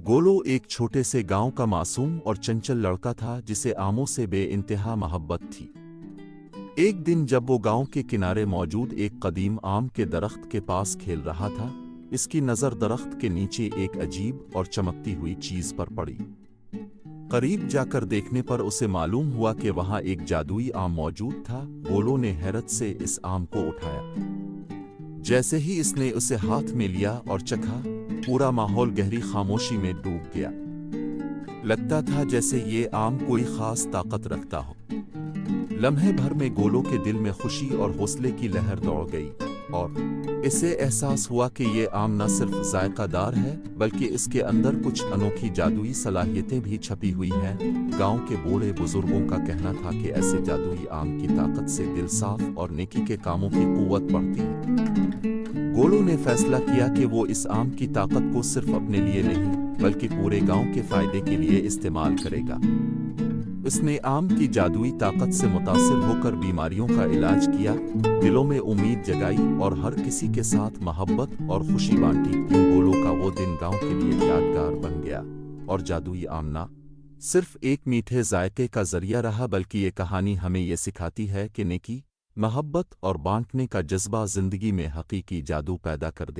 गोलो एक छोटे से गांव का मासूम और चंचल लड़का था जिसे आमों से बेइंतहा मोहब्बत थी। एक दिन जब वो गांव के किनारे मौजूद एक कदीम आम के दरख्त के पास खेल रहा था, इसकी नज़र दरख्त के नीचे एक अजीब और चमकती हुई चीज़ पर पड़ी। करीब जाकर देखने पर उसे मालूम हुआ कि वहां एक जादुई आम मौजूद था। गोलो ने हैरत से इस आम को उठाया। जैसे ही इसने उसे हाथ में लिया और चखा, पूरा माहौल गहरी खामोशी में डूब गया। लगता था जैसे ये आम कोई खास ताकत रखता हो। लम्हे भर में गोलो के दिल में खुशी और हौसले की लहर दौड़ गई और इसे एहसास हुआ कि ये आम न सिर्फ जायकादार है बल्कि इसके अंदर कुछ अनोखी जादुई सलाहियतें भी छपी हुई हैं। गांव के बूढ़े बुजुर्गों का कहना था कि ऐसे जादुई आम की ताकत से दिल साफ और नेकी के कामों की कुव्वत बढ़ती है। गोलो ने फैसला किया कि वो इस आम की ताकत को सिर्फ अपने लिए नहीं बल्कि पूरे गांव के फायदे के लिए इस्तेमाल करेगा। उसने आम की जादुई ताकत से मुतासिर होकर बीमारियों का इलाज किया, दिलों में उम्मीद जगाई और हर किसी के साथ मोहब्बत और खुशी बांटी। गोलो का वो दिन गांव के लिए यादगार बन गया और जादुई आम ना सिर्फ एक मीठे जायके का जरिया रहा बल्कि ये कहानी हमें ये सिखाती है कि नेकी, मोहब्बत और बांटने का जज्बा जिंदगी में हकीकी जादू पैदा कर देता है।